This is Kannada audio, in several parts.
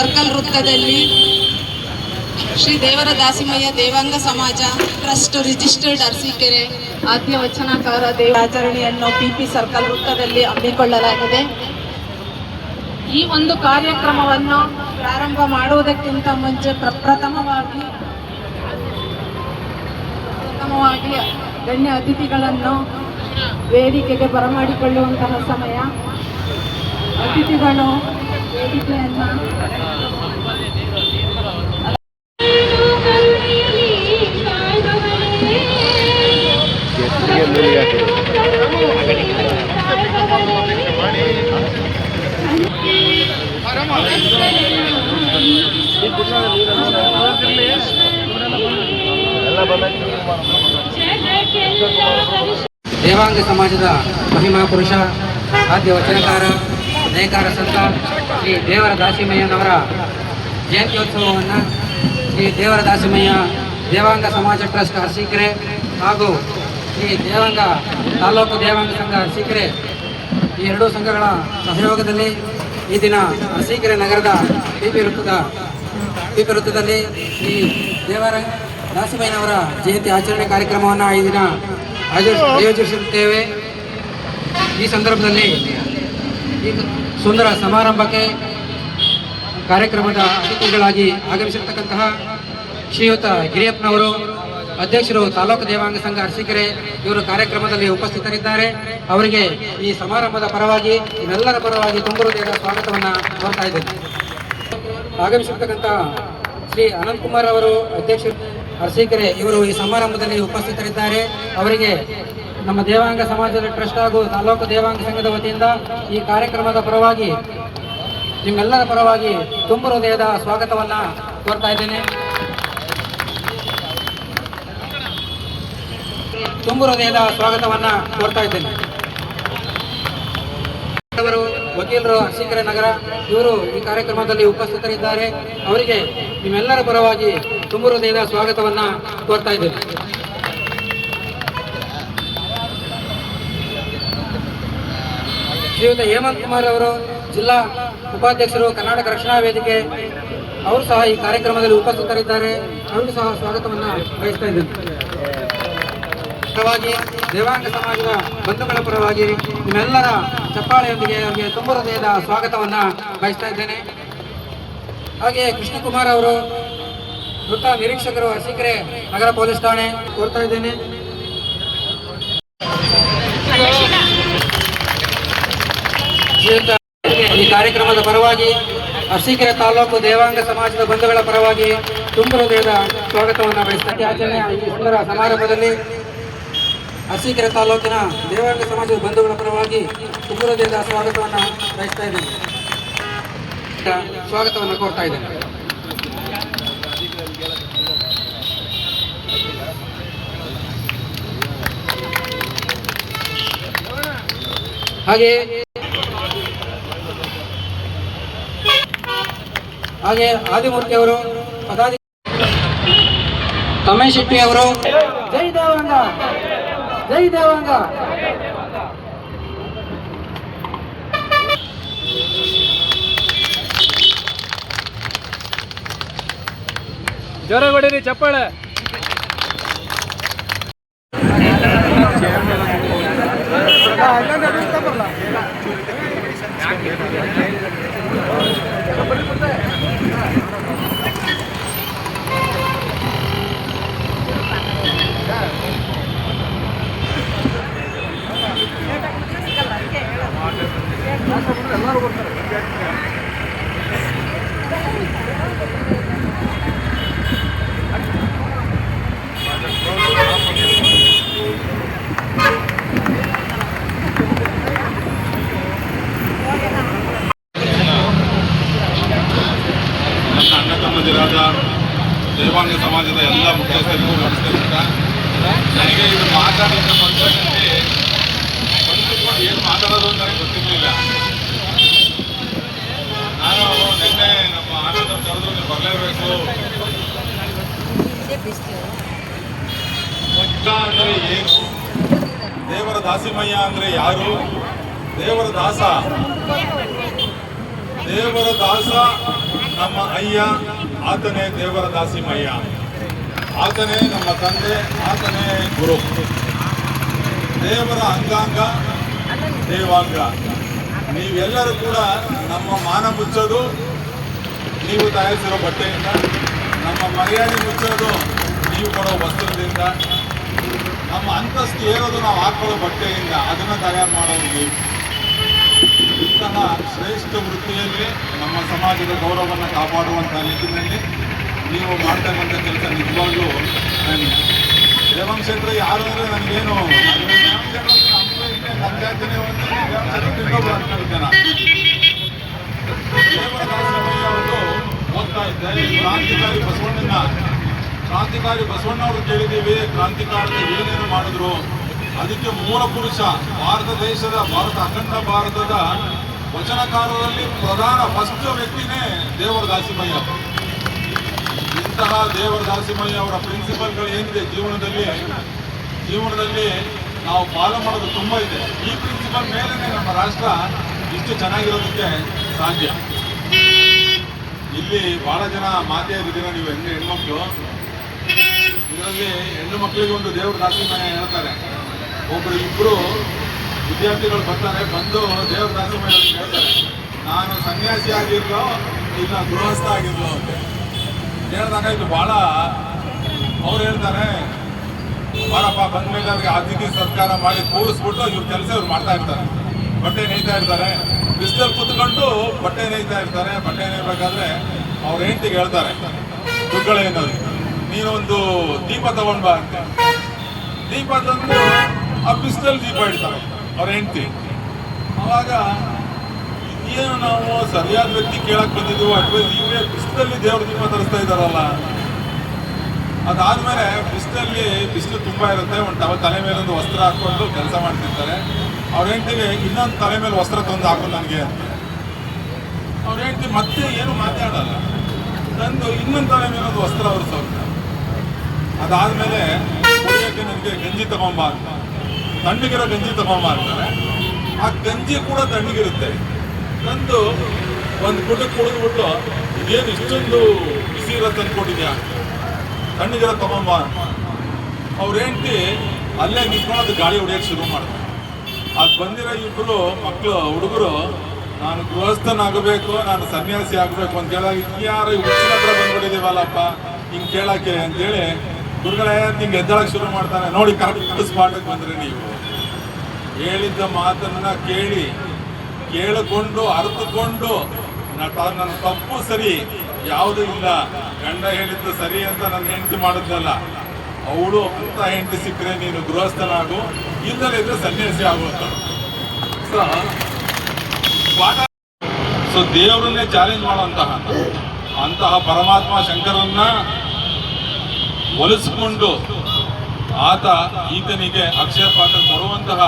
ಸರ್ಕಲ್ ವೃತ್ತದಲ್ಲಿ ಶ್ರೀ ದೇವರ ದಾಸಿಮಯ್ಯ ದೇವಾಂಗ ಸಮಾಜ ಟ್ರಸ್ಟ್ ರಿಜಿಸ್ಟರ್ಡ್ ಅರಸೀಕೆರೆ ಆದ್ಯ ವಚನಕಾರ ದೇವಾಚರಣೆಯನ್ನು ಪಿಪಿ ಸರ್ಕಲ್ ವೃತ್ತದಲ್ಲಿ ಹಮ್ಮಿಕೊಳ್ಳಲಾಗಿದೆ. ಈ ಒಂದು ಕಾರ್ಯಕ್ರಮವನ್ನು ಪ್ರಾರಂಭ ಮಾಡುವುದಕ್ಕಿಂತ ಮುಂಚೆ ಪ್ರಥಮವಾಗಿ ಗಣ್ಯ ಅತಿಥಿಗಳನ್ನು ವೇದಿಕೆಗೆ ಬರಮಾಡಿಕೊಳ್ಳುವಂತಹ ಸಮಯ. ಅತಿಥಿಗಳು ವೇದಿಕೆಯನ್ನು ದೇವಾಂಗ ಸಮಾಜದ ಮಹಿಮಾ ಪುರುಷ ಆದ್ಯ ವಚನಕಾರ ನೇಕಾರ ಸಂತ ಶ್ರೀ ದೇವರ ದಾಸಿಮಯ್ಯನವರ ಜಯಂತ್ಯೋತ್ಸವವನ್ನು ಶ್ರೀ ದೇವರ ದಾಸಿಮಯ್ಯ ದೇವಾಂಗ ಸಮಾಜ ಟ್ರಸ್ಟ್ ಅರಸೀಕೆರೆ ಹಾಗೂ ಶ್ರೀ ದೇವಾಂಗ ತಾಲೂಕು ದೇವಾಂಗ ಸಂಘ ಅರಸೀಕೆರೆ ಈ ಎರಡೂ ಸಂಘಗಳ ಸಹಯೋಗದಲ್ಲಿ ಈ ದಿನ ಅರಸೀಕೆರೆ ನಗರದ ಪಿಪಿ ವೃತ್ತದಲ್ಲಿ ಶ್ರೀ ದೇವರ ದಾಸಿಮಯ್ಯನವರ ಜಯಂತಿ ಆಚರಣೆ ಕಾರ್ಯಕ್ರಮವನ್ನು ಈ ದಿನ ಆಯೋಜಿಸುತ್ತೇವೆ. ಈ ಸಂದರ್ಭದಲ್ಲಿ ಈ ಸುಂದರ ಸಮಾರಂಭಕ್ಕೆ ಕಾರ್ಯಕ್ರಮದ ಅತಿಥಿಗಳಾಗಿ ಆಗಮಿಸಿರ್ತಕ್ಕಂತಹ ಶ್ರೀಯುತ ಗಿರಿಯಪ್ಪನವರು, ಅಧ್ಯಕ್ಷರು ತಾಲೂಕು ದೇವಾಂಗ ಸಂಘ ಅರಸೀಕೆರೆ, ಇವರು ಕಾರ್ಯಕ್ರಮದಲ್ಲಿ ಉಪಸ್ಥಿತರಿದ್ದಾರೆ. ಅವರಿಗೆ ಈ ಸಮಾರಂಭದ ಪರವಾಗಿ ಇವೆಲ್ಲರ ಪರವಾಗಿ ತುಂಬ ಹೃದಯದ ಸ್ವಾಗತವನ್ನು ಕೋರ್ತಾ ಇದ್ದೇನೆ. ಆಗಮಿಸಿರ್ತಕ್ಕಂಥ ಶ್ರೀ ಅನಂತಕುಮಾರ್ ಅವರು, ಅಧ್ಯಕ್ಷರು ಅರಸೀಕೆರೆ, ಇವರು ಈ ಸಮಾರಂಭದಲ್ಲಿ ಉಪಸ್ಥಿತರಿದ್ದಾರೆ. ಅವರಿಗೆ ನಮ್ಮ ದೇವಾಂಗ ಸಮಾಜದ ಟ್ರಸ್ಟ್ ಹಾಗೂ ತಾಲೂಕು ದೇವಾಂಗ ಸಂಘದ ವತಿಯಿಂದ ಈ ಕಾರ್ಯಕ್ರಮದ ಪರವಾಗಿ ನಿಮ್ಮೆಲ್ಲರ ಪರವಾಗಿ ತುಂಬ ಹೃದಯದ ಸ್ವಾಗತವನ್ನು ಕೋರ್ತಾ ಇದ್ದೇನೆ. ತುಂಬ ಹೃದಯದ ಸ್ವಾಗತವನ್ನು ಕೋರ್ತಾ ಇದ್ದೇನೆ. ಅವರು ವಕೀಲರು ಅರಸೀಕೆರೆ ನಗರ, ಇವರು ಈ ಕಾರ್ಯಕ್ರಮದಲ್ಲಿ ಉಪಸ್ಥಿತರಿದ್ದಾರೆ. ಅವರಿಗೆ ನಿಮ್ಮೆಲ್ಲರ ಪರವಾಗಿ ತುಂಬ ಹೃದಯದ ಸ್ವಾಗತವನ್ನು ಕೋರ್ತಾ ಇದ್ದೇನೆ. ಶ್ರೀಯುತ ಹೇಮಂತ್ ಕುಮಾರ್ ಅವರು, ಜಿಲ್ಲಾ ಉಪಾಧ್ಯಕ್ಷರು, ಕರ್ನಾಟಕ ರಕ್ಷಣಾ ವೇದಿಕೆ, ಅವರು ಸಹ ಈ ಕಾರ್ಯಕ್ರಮದಲ್ಲಿ ಉಪಸ್ಥಿತರಿದ್ದಾರೆ. ಅವರಿಗೂ ಸಹ ಸ್ವಾಗತವನ್ನು ಬಯಸ್ತಾ ಇದ್ದೇನೆ. ಪರವಾಗಿ ದೇವಾಂಗ ಸಮಾಜದ ಬಂಧುಗಳ ಪರವಾಗಿ ನಿಮ್ಮೆಲ್ಲರ ಚಪ್ಪಾಳೆಯೊಂದಿಗೆ ಅವರಿಗೆ ತುಂಬ ಹೃದಯದ ಸ್ವಾಗತವನ್ನು ಬಯಸ್ತಾ ಇದ್ದೇನೆ. ಹಾಗೆಯೇ ಕೃಷ್ಣಕುಮಾರ್ ಅವರು, ವೃತ್ತ ನಿರೀಕ್ಷಕರು, ಅರಸೀಕೆರೆ ನಗರ ಪೊಲೀಸ್ ಠಾಣೆ, ಕೋರ್ತಾ ಇದ್ದೇನೆ. ಈ ಕಾರ್ಯಕ್ರಮದ ಪರವಾಗಿ ಅರಸೀಕೆರೆ ತಾಲೂಕು ದೇವಾಂಗ ಸಮಾಜದ ಬಂಧುಗಳ ಪರವಾಗಿ ತುಂಬ ಹೃದಯದ ಸ್ವಾಗತವನ್ನು ಬಯಸ್ತಾ ಆಚರಣೆ ಈ ಸುಂದರ ಸಮಾರಂಭದಲ್ಲಿ ಅರಸೀಕೆರೆ ತಾಲೂಕಿನ ದೇವಾಂಗ ಸಮಾಜದ ಬಂಧುಗಳ ಪರವಾಗಿ ತುಂಬ ಹೃದಯದ ಸ್ವಾಗತವನ್ನು ಬಯಸ್ತಾ ಇದ್ದೇನೆ. ಸ್ವಾಗತವನ್ನು ಕೋರ್ತಾ ಇದ್ದೇನೆ. ಹಾಗೆ ಆದಿಮೂರ್ತಿ ಅವರು, ತಮೇಶ್ ಶೆಟ್ಟಿ ಅವರು, ಜೈ ದೇವಾಂಗ, ಜೈ ದೇವಾಂಗ. ಜೋರಾಗೊಡಿರಿ ಚಪ್ಪಾಳೆ. ದೇವಾಂಗ ಸಮಾಜದ ಎಲ್ಲ ಮುಖ್ಯಸ್ಥರಿಗೂ ನಮಸ್ಕರಿಸ್ತಾ, ನನಗೆ ಇದು ಮಾತಾಡೋದ್ರ ಪಕ್ಷದಲ್ಲಿ ಏನು ಮಾತಾಡೋದು ಅಂತ ನನಗೆ ಗೊತ್ತಿರಲಿಲ್ಲ. ನಾನು ನಿನ್ನೆ ನಮ್ಮ ಆನಂದ ಕರೆದ್ರು, ನೀವು ಬರಲೇಬೇಕು ಅಂದರೆ ಏನು, ದೇವರ ದಾಸಿಮಯ್ಯ ಅಂದರೆ ಯಾರು, ದೇವರ ದಾಸ ನಮ್ಮ ಅಯ್ಯ ಆತನೇ ದೇವರ ದಾಸಿಮಯ್ಯ, ಆತನೇ ನಮ್ಮ ತಂದೆ, ಆತನೇ ಗುರು. ದೇವರ ಅಂಗಾಂಗ ದೇವಾಂಗ. ನೀವೆಲ್ಲರೂ ಕೂಡ ನಮ್ಮ ಮಾನ ಮುಚ್ಚೋದು ನೀವು ತಯಾರಿಸಿರೋ ಬಟ್ಟೆಯಿಂದ, ನಮ್ಮ ಮರ್ಯಾದೆ ಮುಚ್ಚೋದು ನೀವು ಕೊಡೋ ವಸ್ತ್ರದಿಂದ, ನಮ್ಮ ಅಂತಸ್ತು ಏರೋದು ನಾವು ಹಾಕೊಳ್ಳೋ ಬಟ್ಟೆಯಿಂದ, ಅದನ್ನು ತಯಾರು ಮಾಡೋದು ನೀವು. ಇಂತಹ ಶ್ರೇಷ್ಠ ವೃತ್ತಿಯಲ್ಲಿ ನಮ್ಮ ಸಮಾಜದ ಗೌರವವನ್ನು ಕಾಪಾಡುವಂಥ ನಿಟ್ಟಿನಲ್ಲಿ ನೀವು ಮಾಡ್ತಕ್ಕಂಥ ಕೆಲಸ ನಿಜವಾಗ್ಲೂ ನನಗೆ ದೇವಾಂಗ ಕ್ಷೇತ್ರ ಯಾರು ಅಂದರೆ ನನಗೇನು ನನ್ನ ಜಾತಿನೇ ಒಂದು ಇನ್ನೊಬ್ಬರು ಅನ್ಕೊಂಡಿದ್ದೆ ನಾನು. ದೇವರ ದಾಸಿಮಯ್ಯ ಅವರು ಓದ್ತಾ ಇದ್ದೆ, ಕ್ರಾಂತಿಕಾರಿ ಬಸವಣ್ಣವರು ಕೇಳಿದ್ದೀವಿ, ಕ್ರಾಂತಿಕಾರದಲ್ಲಿ ಏನೇನು ಮಾಡಿದ್ರು. ಅದಕ್ಕೆ ಮೂಲ ಪುರುಷ ಭಾರತ ಅಖಂಡ ಭಾರತದ ವಚನಕಾರರಲ್ಲಿ ಪ್ರಧಾನ ಫಸ್ಟ್ ವ್ಯಕ್ತಿನೇ ದೇವರ ದಾಸಿಮಯ್ಯ. ಇಂತಹ ದೇವರ ದಾಸಿಮಯ್ಯ ಅವರ ಪ್ರಿನ್ಸಿಪಲ್ಗಳು ಏನಿದೆ ಜೀವನದಲ್ಲಿ ನಾವು ಫಾಲೋ ಮಾಡೋದು ತುಂಬ ಇದೆ. ಈ ಪ್ರಿನ್ಸಿಪಲ್ ಮೇಲೇ ನಮ್ಮ ರಾಷ್ಟ್ರ ಇಷ್ಟು ಚೆನ್ನಾಗಿರೋದಕ್ಕೆ ಸಾಧ್ಯ. ಇಲ್ಲಿ ಬಹಳ ಜನ ಮಾತೆಯರಿದ್ದೀರ ನೀವು ಹೆಣ್ಮಕ್ಳು. ಇದರಲ್ಲಿ ಹೆಣ್ಣು ಮಕ್ಕಳಿಗೆ ಒಂದು ದೇವರ ದಾಸಿಮಯ್ಯ ಹೇಳ್ತಾರೆ. ಒಬ್ಬರು ಇಬ್ಬರು ವಿದ್ಯಾರ್ಥಿಗಳು ಬರ್ತಾರೆ, ಬಂದು ದೇವರ ದಾಸಿಮಯ್ಯ ಹೇಳ್ತಾರೆ, ನಾನು ಸನ್ಯಾಸಿ ಆಗಿರ್ಲೋ ಇಲ್ಲ ಗೃಹಸ್ಥ ಆಗಿರ್ಲೋ ಅಂತ ಹೇಳಿದಾಗ ಇದು ಭಾಳ ಅವ್ರು ಹೇಳ್ತಾರೆ, ಬಾರಪ್ಪ ಬಂದ್ಮೇಲೆ ಅವ್ರಿಗೆ ಅತಿಥಿ ಸತ್ಕಾರ ಮಾಡಿ ಕೂರಿಸ್ಬಿಟ್ಟು ಇವ್ರ ಕೆಲಸ ಇವ್ರು ಮಾಡ್ತಾ ಇರ್ತಾರೆ. ಬಟ್ಟೆ ನೇಯ್ತಾ ಇರ್ತಾರೆ, ಬಿಸಿಲಲ್ಲಿ ಕುತ್ಕೊಂಡು ಬಟ್ಟೆ ನೇಯ್ತಾ ಇರ್ತಾರೆ. ಬಟ್ಟೆ ನೇಯ್ಬೇಕಾದ್ರೆ ಅವ್ರ ಹೆಂಡತಿಗೆ ಹೇಳ್ತಾರೆ, ದುಡ್ಗಳೇನದು ನೀನೊಂದು ದೀಪ ತಗೊಂಡ್ ಬಾ ಅಂತ. ದೀಪ ತಂದು ಆ ಬಿಸಿಲಲ್ಲಿ ದೀಪ ಇಡ್ತಾರೆ ಅವ್ರ ಹೆಂಡತಿ. ಅವಾಗ ಏನು ನಾವು ಸರಿಯಾದ ವ್ಯಕ್ತಿ ಕೇಳಕ್ ಬಂದಿದ್ದೀವೋ ಅಥವಾ ಇವೇ ಬಿಸಿಲಲ್ಲಿ ದೇವ್ರ ದೀಪ ತರಿಸ್ತಾ ಇದ್ದಾರಲ್ಲ. ಅದಾದ್ಮೇಲೆ ಬಿಸಿಲು ತುಂಬ ಇರುತ್ತೆ, ಒಂದು ತಲೆ ಮೇಲೆ ಒಂದು ವಸ್ತ್ರ ಹಾಕೊಂಡು ಕೆಲಸ ಮಾಡ್ತಿರ್ತಾರೆ. ಅವ್ರ ಹೆಂಡತಿಗೆ ಇನ್ನೊಂದು ತಲೆ ಮೇಲೆ ವಸ್ತ್ರ ತಂದು ಹಾಕೊಂಡು ನನಗೆ ಅಂತ. ಅವ್ರ ಹೆಂಡತಿ ಮತ್ತೆ ಏನು ಮಾತಾಡಲ್ಲ, ತಂದು ಇನ್ನೊಂದು ತಲೆ ಮೇಲೆ ಒಂದು ವಸ್ತ್ರ ಒರೆಸೋರು. ಅದಾದ್ಮೇಲೆ ಕುಡಿಯೋಕ್ಕೆ ನನಗೆ ಗಂಜಿ ತಗೊಂಬ ಅಂತ, ತಣ್ಣಗಿರೋ ಗಂಜಿ ತಗೊಂಬ ಅಂತಾರೆ. ಆ ಗಂಜಿ ಕೂಡ ತಣ್ಣಗಿರುತ್ತೆ. ತಂದು ಒಂದು ಗುಡ್ಡಕ್ಕೆ ಕುಡಿದ್ಬಿಟ್ಟು ಇದೇನು ಇಷ್ಟೊಂದು ಬಿಸಿ ಇರತ್ತೆ ಅಂದ್ಕೊಂಡಿದ್ಯಾ, ತಣ್ಣಗಿರೋ ತಗೊಂಬ. ಅವ್ರ ಹೆಂಡತಿ ಅಲ್ಲೇ ನಿಂತ್ಕೊಂಡು ಗಾಳಿ ಹೊಡಿಯೋಕ್ಕೆ ಶುರು ಮಾಡ್ತಾರೆ. ಅದು ಬಂದಿರೋ ಇಬ್ಬರು ಮಕ್ಕಳು ಹುಡುಗರು, ನಾನು ಗೃಹಸ್ಥನಾಗಬೇಕು, ನಾನು ಸನ್ಯಾಸಿ ಆಗಬೇಕು ಅಂತ ಕೇಳಾಗ ಯಾರು ಹುಚ್ಚಿನ ಹತ್ರ ಬಂದ್ಬಿಟ್ಟಿದ್ದೀವಲ್ಲಪ್ಪ ಹಿಂಗೆ ಕೇಳಕ್ಕೆ ಅಂತೇಳಿ ಗುರುಗಳೇ ನಿಂಗೆ ಎದ್ದಳಕ್ಕೆ ಶುರು ಮಾಡ್ತಾನೆ. ನೋಡಿ ಕರೆಕ್ಟ್ ಸ್ಪಾಟಿಗೆ ಬಂದರೆ ನೀವು ಹೇಳಿದ್ದ ಮಾತನ್ನ ಕೇಳಿಕೊಂಡು ಅರ್ಥಕೊಂಡು ನನ್ನ ತಪ್ಪು ಸರಿ ಯಾವುದೂ ಇಲ್ಲ, ಗಂಡ ಹೇಳಿದ್ದು ಸರಿ ಅಂತ ನನ್ನ ಹೆಂಡತಿ ಮಾಡಿದ್ನಲ್ಲ, ಅವಳು ಅಂತ ಹೆಂಡತಿ ಸಿಕ್ಕರೆ ನೀನು ಗೃಹಸ್ಥನಾಗು, ಇಲ್ಲದೇ ಇದ್ರೆ ಸನ್ಯಾಸಿ ಆಗುವಂತ. ಸೊ ದೇವರನ್ನೇ ಚಾಲೆಂಜ್ ಮಾಡುವಂತಹ ಪರಮಾತ್ಮ ಶಂಕರನ್ನ ಒಲಿಸಿಕೊಂಡು ಈತನಿಗೆ ಅಕ್ಷಯ ಪಾತ್ರ ಕೊಡುವಂತಹ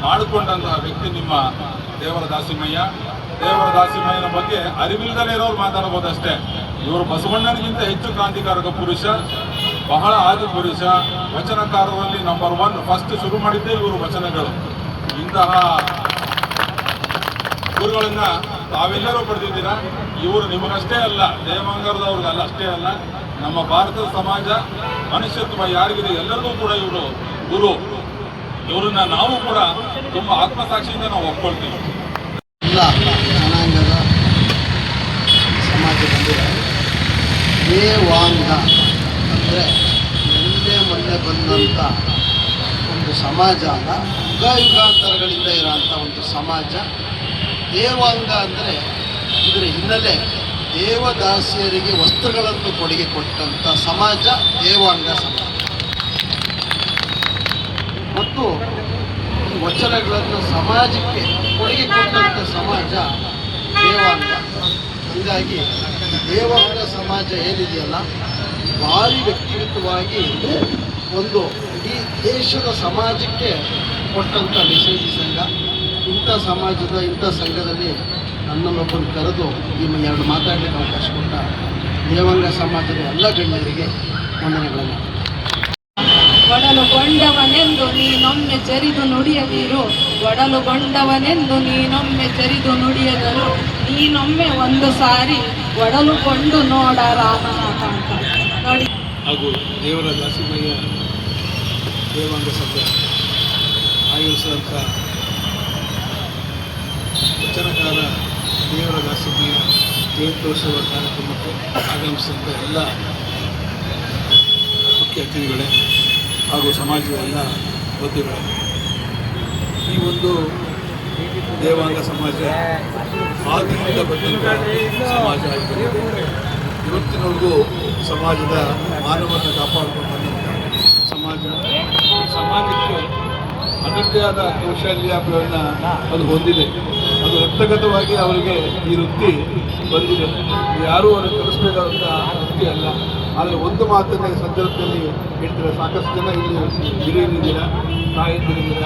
ಮಾಡಿಕೊಂಡಂತಹ ವ್ಯಕ್ತಿ ನಿಮ್ಮ ದೇವರ ದಾಸಿಮಯ್ಯ. ದೇವರ ದಾಸಿಮಯ್ಯನ ಬಗ್ಗೆ ಅರಿವಿಲ್ಲದಲೇ ಇರೋರು ಮಾತಾಡಬಹುದಷ್ಟೇ. ಇವರು ಬಸವಣ್ಣನಿಗಿಂತ ಹೆಚ್ಚು ಕ್ರಾಂತಿಕಾರಕ ಪುರುಷ, ಬಹಳ ಆದಿ ಪುರುಷ. ವಚನಕಾರರಲ್ಲಿ ನಂಬರ್ 1 ಫಸ್ಟ್ ಶುರು ಮಾಡಿದ್ದೇ ಇವರು ವಚನಗಳು. ಇಂತಹ ಗುರುಗಳನ್ನ ತಾವೆಲ್ಲರೂ ಪಡೆದಿದ್ದೀರಾ. ಇವರು ನಿಮಗಷ್ಟೇ ಅಲ್ಲ, ದೇವಾಂಗರದವ್ರಿಗಲ್ಲ ಅಷ್ಟೇ ಅಲ್ಲ, ನಮ್ಮ ಭಾರತದ ಸಮಾಜ ಮನುಷ್ಯತ್ವ ಯಾರಿಗಿದೆ ಎಲ್ಲರಿಗೂ ಕೂಡ ಇವರು ಗುರು. ಇವರನ್ನ ನಾವು ಕೂಡ ತುಂಬ ಆತ್ಮಸಾಕ್ಷಿಯಿಂದ ನಾವು ಒಪ್ಕೊಳ್ತೀವಿ. ಎಲ್ಲ ಜನಾಂಗದ ಸಮಾಜ ಬಂದಿದೆ. ದೇವಾಂಗ ಅಂದರೆ ಮೊನ್ನೆ ಬಂದಂಥ ಒಂದು ಸಮಾಜ ಅಲ್ಲ, ಯುಗಾಂತರಗಳಿಂದ ಇರೋಂಥ ಒಂದು ಸಮಾಜ. ದೇವಾಂಗ ಅಂದರೆ ಇದರ ಹಿನ್ನೆಲೆ ದೇವದಾಸಿಯರಿಗೆ ವಸ್ತ್ರಗಳನ್ನು ಕೊಡುಗೆ ಕೊಟ್ಟಂಥ ಸಮಾಜ ದೇವಾಂಗ ಸಮಾಜ. ಮತ್ತು ಈ ವಚನಗಳನ್ನು ಸಮಾಜಕ್ಕೆ ಕೊಡುಗೆ ಕೊಟ್ಟಂಥ ಸಮಾಜ ದೇವಾಂಗ. ಹೀಗಾಗಿ ದೇವಾಂಗ ಸಮಾಜ ಏನಿದೆಯಲ್ಲ, ಭಾರಿ ವ್ಯಕ್ತಿಗತವಾಗಿ ಒಂದು ಇಡೀ ದೇಶದ ಸಮಾಜಕ್ಕೆ ಕೊಟ್ಟಂಥ ಮೆಸೇಜ್ ಸಂಘ. ಇಂಥ ಸಂಘದಲ್ಲಿ ನನ್ನನ್ನೊಬ್ಬನು ಕರೆದು ಈ 2 ಮಾತಾಡಲಿಕ್ಕೆ ಅವಕಾಶ ಕೊಟ್ಟ ದೇವಾಂಗ ಸಮಾಜದ ಎಲ್ಲ ಗಣ್ಯರಿಗೆ ವಂದನೆಗಳನ್ನು. ಒಡಲುಗೊಂಡವನೆಂದು ನೀನೊಮ್ಮೆ ಜರಿದು ನುಡಿಯದಿರು, ಒಡಲುಗೊಂಡವನೆಂದು ನೀನೊಮ್ಮೆ ಜರಿದು ನುಡಿಯದರು, ನೀನೊಮ್ಮೆ ಒಂದು ಸಾರಿ ಒಡಲುಗೊಂಡು ನೋಡ ರಾಮನಾಥ ಅಂತ ನೋಡಿ. ಹಾಗೂ ದೇವರ ದಾಸಿಮಯ್ಯ ದೇವಾಂಗ ಸಂಘ ಆಯೋಜಿಸಿದಂಥ ವಚನಕಾರ ದೇವರ ದಾಸಿಮಯ್ಯ ಜಯಂತ್ಯೋತ್ಸವ ಕಾರ್ಯಕ್ರಮಕ್ಕೆ ಆಗಮಿಸಿದಂಥ ಎಲ್ಲ ಮುಖ್ಯ ಅತಿಥಿಗಳೇ ಹಾಗೂ ಸಮಾಜದ ಎಲ್ಲ ಬಂಧುಗಳೇ, ಈ ಒಂದು ದೇವಾಂಗ ಸಮಾಜ ಆದಿಯಿಂದ ಬಂದಂಥ ಸಮಾಜ ಆಗಿದೆ. ಇವತ್ತಿನವರೆಗೂ ಸಮಾಜದ ಮಾನವವನ್ನು ಕಾಪಾಡಿಕೊಂಡು ಬಂದಂಥ ಸಮಾಜಕ್ಕೆ ಅದರದ್ದೇ ಆದ ಕೌಶಲ್ಯವನ್ನು ಅದು ಹೊಂದಿದೆ. ಅದು ರಕ್ತಗತವಾಗಿ ಅವರಿಗೆ ಈ ವೃತ್ತಿ ಬಂದಿದೆ. ಯಾರೂ ಅವರಿಗೆ ಕಲಿಸ್ಬೇಕಾದಂಥ ವೃತ್ತಿ ಅಲ್ಲ. ಆದರೆ ಒಂದು ಮಾತನ್ನೇ ಸಂದರ್ಭದಲ್ಲಿ ಹೇಳ್ತಾರೆ, ಸಾಕಷ್ಟು ಜನ ಇಲ್ಲಿ ಹಿರಿಯರಿದ್ದೀರ, ತಾಯಂದಿರಿದ್ದೀರ,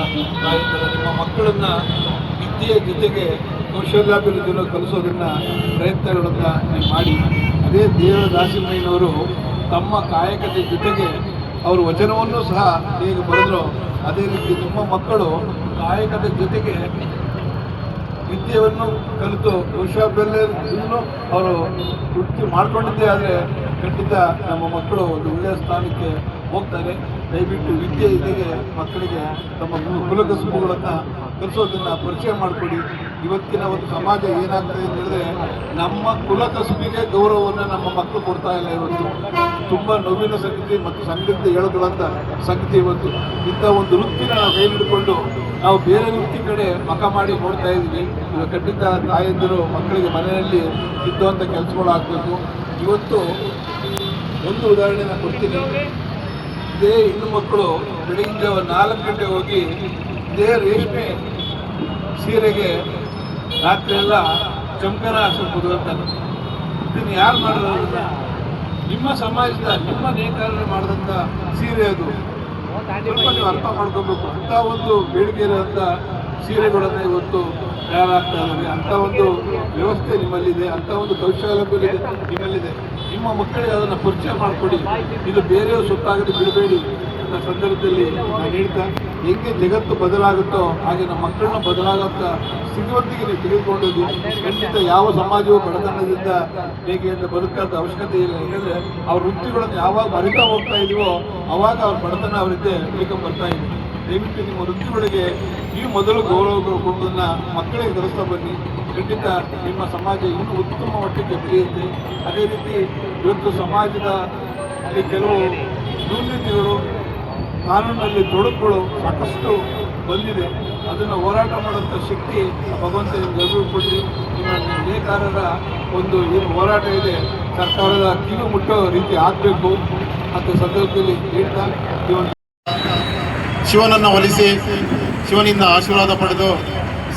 ನಿಮ್ಮ ಮಕ್ಕಳನ್ನು ವಿದ್ಯೆಯ ಜೊತೆಗೆ ಕೌಶಲ್ಯಾಭಿವೃದ್ಧಿಯನ್ನು ಕಲಿಸೋದನ್ನು ಪ್ರಯತ್ನಗಳನ್ನು ನೀವು ಮಾಡಿ. ಅದೇ ದೇವರ ದಾಸಿಮಯ್ಯನವರು ತಮ್ಮ ಕಾಯಕತೆ ಜೊತೆಗೆ ಅವರು ವಚನವನ್ನು ಸಹ ಹೇಗೆ ಬರೆದ್ರು, ಅದೇ ರೀತಿ ನಿಮ್ಮ ಮಕ್ಕಳು ಕಾಯಕದ ಜೊತೆಗೆ ವಿದ್ಯೆಯನ್ನು ಕಲಿತು ಕೌಶಲ್ಯವನ್ನು ಅವರು ವೃತ್ತಿ ಮಾಡಿಕೊಂಡಿದ್ದೇ ಆದರೆ ಖಂಡಿತ ನಮ್ಮ ಮಕ್ಕಳು ಒಂದು ಒಳ್ಳೆಯ ಸ್ಥಾನಕ್ಕೆ ಹೋಗ್ತಾರೆ. ದಯವಿಟ್ಟು ವಿದ್ಯೆ ಜೊತೆಗೆ ಮಕ್ಕಳಿಗೆ ತಮ್ಮ ಕುಲಕಸುಬುಗಳನ್ನು ಕಲಿಸೋದನ್ನು ಪರಿಚಯ ಮಾಡಿಕೊಡಿ. ಇವತ್ತಿನ ಒಂದು ಸಮಾಜ ಏನಾಗ್ತದೆ ಅಂತ ಹೇಳಿದ್ರೆ, ನಮ್ಮ ಕುಲಕಸುಬಿಗೆ ಗೌರವವನ್ನು ನಮ್ಮ ಮಕ್ಕಳು ಕೊಡ್ತಾ ಇಲ್ಲ. ಇವತ್ತು ತುಂಬ ನೋವಿನ ಸಂಗತಿ ಮತ್ತು ಸಂಗತಿ ಹೇಳೋದಂಥ ಸಂಗತಿ. ಇವತ್ತು ಇಂಥ ಒಂದು ವೃತ್ತಿನ ನಾವು ಕೈ ಹಿಡ್ಕೊಂಡು ನಾವು ಬೇರೆ ವೃತ್ತಿ ಕಡೆ ಮಖ ಮಾಡಿ ನೋಡ್ತಾ ಇದ್ವಿ. ಇವಾಗ ಖಂಡಿತ ತಾಯಂದಿರು ಮಕ್ಕಳಿಗೆ ಮನೆಯಲ್ಲಿ ಇದ್ದಂಥ ಕೆಲಸಗಳು ಆಗಬೇಕು. ಇವತ್ತು ಒಂದು ಉದಾಹರಣೆ ನಾನು ಕೊಡ್ತೀನಿ. ಇದೇ ಹೆಣ್ಣು ಮಕ್ಕಳು ಬೆಳಗಿನ ಜಾವ 4 ಗಂಟೆ ಹೋಗಿ ಇದೇ ರೇಷ್ಮೆ ಸೀರೆಗೆ ರಾತ್ರಿ ಎಲ್ಲ ಚಮಕನ ಹಾಕ್ಸ್ಬೋದು ಅಂತಾರೆ. ಇದನ್ನು ಯಾರು ಮಾಡೋದ್ರಿಂದ? ನಿಮ್ಮ ಸಮಾಜದ ನಿಮ್ಮ ನೇಕಾರರು ಮಾಡಿದಂಥ ಸೀರೆ ಅದು. ಸ್ವಲ್ಪ ನೀವು ಅರ್ಥ ಮಾಡ್ಕೋಬೇಕು. ಅಂಥ ಒಂದು ಬೇಡಿಕೆ ಇರೋಂಥ ಸೀರೆಗಳನ್ನು ಇವತ್ತು ತಯಾರಾಗ್ತಾ ಇದ್ದಾವೆ. ಅಂಥ ಒಂದು ವ್ಯವಸ್ಥೆ ನಿಮ್ಮಲ್ಲಿದೆ, ಅಂಥ ಒಂದು ಕೌಶಲ್ಯ ನಿಮ್ಮಲ್ಲಿದೆ. ನಿಮ್ಮ ಮಕ್ಕಳಿಗೆ ಅದನ್ನು ಪರಿಚಯ ಮಾಡಿಕೊಡಿ. ಇದು ಬೇರೆಯವ್ರ ಸೊತ್ತಾಗದೆ ಬಿಡಬೇಡಿ ಅನ್ನೋ ಸಂದರ್ಭದಲ್ಲಿ ನಾನು ಹೇಳ್ತಾ, ಹೆಂಗೆ ಜಗತ್ತು ಬದಲಾಗುತ್ತೋ ಹಾಗೆ ನಮ್ಮ ಮಕ್ಕಳನ್ನ ಬದಲಾಗುತ್ತಾ ಸಿಗುವಂತಿಗೆ ನೀವು ತೆಗೆದುಕೊಂಡೋಗಿ. ಖಂಡಿತ ಯಾವ ಸಮಾಜವು ಬಡತನದಿಂದ ಹೇಗೆ ಅಂತ ಬದುಕಾದ ಅವಶ್ಯಕತೆ ಇಲ್ಲ. ಯಾಕಂದರೆ ಅವ್ರ ವೃತ್ತಿಗಳನ್ನು ಯಾವಾಗ ಅರಿತಾ ಹೋಗ್ತಾ ಇದೀವೋ ಅವಾಗ ಅವ್ರ ಬಡತನ ಅವರಿದ್ದೇ ಬರ್ತಾ ಇದೆ. ದಯವಿಟ್ಟು ನಿಮ್ಮ ವೃತ್ತಿಗಳಿಗೆ ನೀವು ಮೊದಲು ಗೌರವ ಕೊಡುವುದನ್ನು ಮಕ್ಕಳಿಗೆ ಕಲಿಸ್ತಾ ಬನ್ನಿ. ಖಂಡಿತ ನಿಮ್ಮ ಸಮಾಜ ಇನ್ನೂ ಉತ್ತಮ ಮಟ್ಟಕ್ಕೆ ಬೆಳೆಯುತ್ತೆ. ಅದೇ ರೀತಿ ಇವತ್ತು ಸಮಾಜದ ಕೆಲವು ನ್ಯೂನತೆಗಳು, ಕಾನೂನಲ್ಲಿ ತೊಡಕುಗಳು ಸಾಕಷ್ಟು ಬಂದಿದೆ. ಅದನ್ನು ಹೋರಾಟ ಮಾಡುವಂಥ ಶಕ್ತಿ ಭಗವಂತ ನಿಮ್ಗೆ ಅರಿವು ಕೊಡಲಿ. ನಿಮ್ಮ ನೇಕಾರರ ಒಂದು ಏನು ಹೋರಾಟ ಇದೆ ಸರ್ಕಾರದ ಕಿವಿ ಮುಟ್ಟೋ ರೀತಿ ಆಗಬೇಕು ಅಂತ ಸಂದರ್ಭದಲ್ಲಿ ಹೇಳ್ತಾ, ಶಿವನನ್ನು ಒಲಿಸಿ ಶಿವನಿಂದ ಆಶೀರ್ವಾದ ಪಡೆದು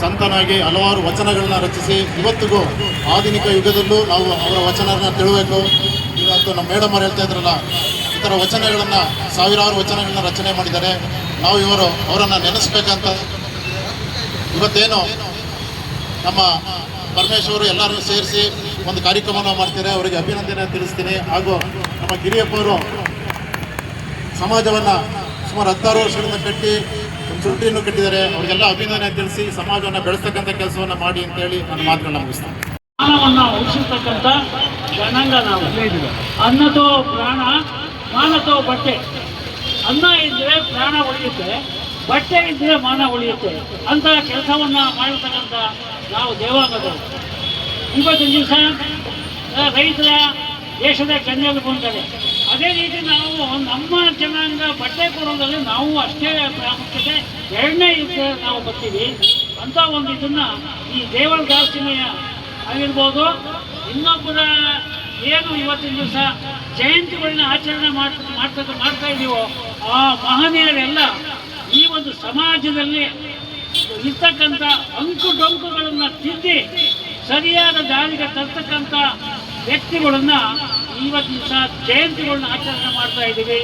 ಸಂತನಾಗಿ ಹಲವಾರು ವಚನಗಳನ್ನ ರಚಿಸಿ ಇವತ್ತಿಗೂ ಆಧುನಿಕ ಯುಗದಲ್ಲೂ ನಾವು ಅವರ ವಚನಗಳನ್ನ ತಿಳಬೇಕು. ಇವತ್ತು ನಮ್ಮ ಮೇಡಮ್ ಅವ್ರು ಹೇಳ್ತಾ ಇದ್ರಲ್ಲ, ಈ ಥರ ವಚನಗಳನ್ನು ಸಾವಿರಾರು ವಚನಗಳನ್ನ ರಚನೆ ಮಾಡಿದ್ದಾರೆ. ನಾವು ಅವರನ್ನು ನೆನೆಸ್ಬೇಕಂತ ಇವತ್ತೇನು ನಮ್ಮ ಪರಮೇಶ್ವರು ಎಲ್ಲರೂ ಸೇರಿಸಿ ಒಂದು ಕಾರ್ಯಕ್ರಮನ ಮಾಡ್ತಾರೆ. ಅವರಿಗೆ ಅಭಿನಂದನೆ ತಿಳಿಸ್ತೀನಿ. ಹಾಗೂ ನಮ್ಮ ಗಿರಿಯಪ್ಪವರು ಸಮಾಜವನ್ನು ಸುಮಾರು 16 ವರ್ಷಗಳಿಂದ ಕಟ್ಟಿ ಒಂದು ಚುಟ್ಟಿಯನ್ನು ಕಟ್ಟಿದ್ದಾರೆ. ಅವರಿಗೆಲ್ಲ ಅಭಿನಂದನೆ ತಿಳಿಸಿ ಸಮಾಜವನ್ನು ಬೆಳೆಸ್ತಕ್ಕಂಥ ಕೆಲಸವನ್ನು ಮಾಡಿ ಅಂತೇಳಿ ನನ್ನ ಮಾತುಗಳನ್ನ ಮುಗಿಸ್ತೀನಿ. ಮಾನವನ್ನು ಉಳಿಸತಕ್ಕಂಥ ಜನಾಂಗ ನಾವು. ಅನ್ನತೋ ಪ್ರಾಣ, ಮಾನತೋ ಬಟ್ಟೆ. ಅನ್ನ ಇದ್ದರೆ ಪ್ರಾಣ ಉಳಿಯುತ್ತೆ, ಬಟ್ಟೆ ಇದ್ದರೆ ಮಾನ ಉಳಿಯುತ್ತೆ ಅಂತ ಕೆಲಸವನ್ನು ಮಾಡತಕ್ಕಂಥ ನಾವು ದೇವಾಂಗದವರು. ಇವತ್ತಿನ ದಿವಸ ರೈತರ ದೇಶದ ಕನ್ಯೆಗಳು ಬಂದರೆ, ಅದೇ ರೀತಿ ನಾವು ನಮ್ಮ ಜನಾಂಗ ಬಟ್ಟೆ ಕೊಡೋದ್ರಲ್ಲಿ ನಾವು ಅಷ್ಟೇ ಪ್ರಾಮುಖ್ಯತೆ, ಎರಡನೇ ಇದ್ದರೆ ನಾವು ಬರ್ತೀವಿ ಅಂತ ಒಂದು ಇದನ್ನು ಈ ದೇವರ ದಾಸಿಮಯ್ಯ ಆಗಿರ್ಬೋದು, ಇನ್ನೊಬ್ಬರ ಏನು ಇವತ್ತಿನ ದಿವಸ ಜಯಂತಿಗಳನ್ನ ಆಚರಣೆ ಮಾಡ್ತಾ ಇದ್ದೀವೋ ಆ ಮಹನೀಯರೆಲ್ಲ ಈ ಒಂದು ಸಮಾಜದಲ್ಲಿ ಇರ್ತಕ್ಕಂಥ ಅಂಕು ಡೊಂಕುಗಳನ್ನು ತಿದ್ದಿ ಸರಿಯಾದ ದಾರಿಗೆ ತರ್ತಕ್ಕಂಥ ವ್ಯಕ್ತಿಗಳನ್ನ ಇವತ್ತಿನ ದಿವಸ ಜಯಂತಿಗಳನ್ನ ಆಚರಣೆ ಮಾಡ್ತಾ ಇದ್ದೀವಿ.